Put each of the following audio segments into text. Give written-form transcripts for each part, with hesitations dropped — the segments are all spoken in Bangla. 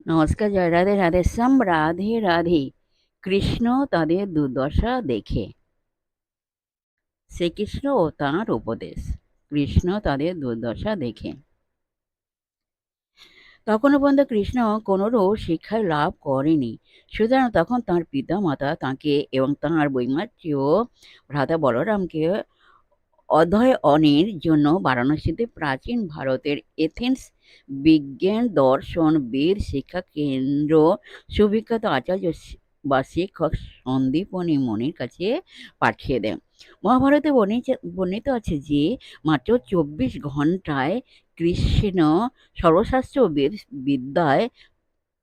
নমস্কার, জয় রাধে রাধেশ্যাম, রাধে রাধে। কৃষ্ণ তাদের দুর্দশা দেখে। শ্রীকৃষ্ণ ও তাঁর উপদেশ। কৃষ্ণ তাদের দুর্দশা দেখে। তখনও পর্যন্ত কৃষ্ণ কোনোরূপ শিক্ষা লাভ করেনি। সুতরাং তখন তাঁর পিতা মাতা তাঁকে এবং তাঁর বৈমাত্রেয় ভ্রাতা বলরামকে অধ্যয়নের জন্য বারাণসীতে প্রাচীন ভারতের এথেন্স বিজ্ঞান দর্শন বেদ শিক্ষা কেন্দ্র সুবিখ্যাত আচার্য বা শিক্ষক সন্দীপনী মুনির কাছে পাঠিয়ে দেন। মহাভারতে বর্ণিত আছে যে মাত্র 24 ঘণ্টায় কৃষ্ণ সর্বশাস্ত্র ও বেদ বিদ্যায়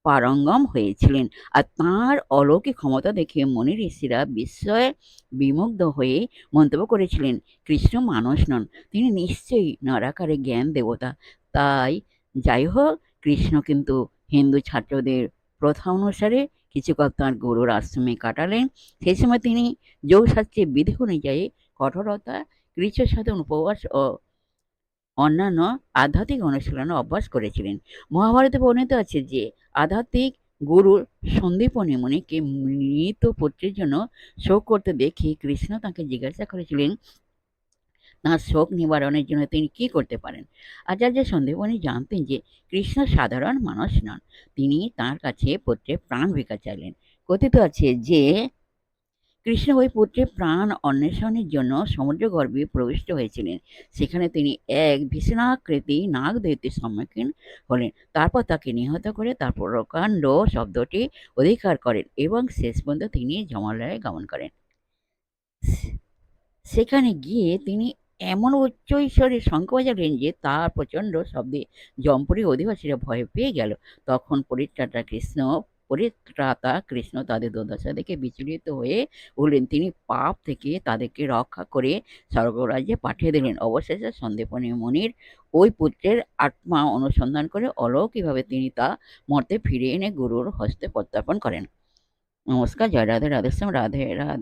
পারঙ্গম হয়েছিলেন। আর তাঁর অলৌকিক ক্ষমতা দেখে মুনি ঋষিরা বিস্ময়ে বিমুগ্ধ হয়ে মন্তব্য করেছিলেন, কৃষ্ণ মানুষ নন, তিনি নিশ্চয়ই নরাকারে জ্ঞান দেবতা। তাই যাই হোক, কৃষ্ণ কিন্তু হিন্দু ছাত্রদের প্রথা অনুসারে কিছুকাল তাঁর গুরুর আশ্রমে কাটালেন। সেই সময় তিনি যোগশাস্ত্রের বিধি অনুযায়ী কঠোরতা, কৃচ্ছ সাধন, উপবাস ও অন্যান্য আধ্যাত্মিক অনুশীলনে অভ্যাস করেছিলেন। মহাভারতে বর্ণিত আছে যে আধ্যাত্মিক গুরু সন্দীপনী মুনিকে মৃত পুত্রের জন্য শোক করতে দেখে কৃষ্ণ তাকে জিজ্ঞাসা করেছিলেন তাঁর শোক নিবারণের জন্য তিনি কি করতে পারেন। আচার্য সন্দীপনী জানতেন যে কৃষ্ণ সাধারণ মানুষ নন, তিনি তাঁর কাছে পুত্রের প্রাণ ভিক্ষা চাইলেন। কথিত আছে যে কৃষ্ণ ওই পুত্রের প্রাণ অন্বেষণের জন্য সমুদ্রগর্ভে প্রবিষ্ট হয়েছিলেন। সেখানে তিনি এক ভীষণাকৃতি নাগ দৈত্যের সম্মুখীন হলেন। তারপর তাকে নিহত করে তার প্রকাণ্ড শব্দটি অধিকার করেন এবং শেষ পর্যন্ত তিনি জমালয়ে গমন করেন। সেখানে গিয়ে তিনি এমন উচ্চ ঈশ্বরে শঙ্খ বাজালেন যে তার প্রচণ্ড শব্দে জম্পুরীর অধিবাসীরা ভয় পেয়ে গেল। তখন পরিত্রাতা কৃষ্ণ তাদের দুর্দশা দেখে বিচলিত হয়ে বললেন, তিনি পাপ থেকে তাদেরকে রক্ষা করে স্বর্গরাজ্যে পাঠিয়ে দিলেন। অবশেষে সন্দীপনী মুনির ওই পুত্রের আত্মা অনুসন্ধান করে অলৌকিকভাবে তিনি তা মর্তে ফিরে এনে গুরুর হস্তে প্রত্যার্পণ করেন। নমস্কার, জয় রাধে রাধেশ্যাম, রাধে রাধে।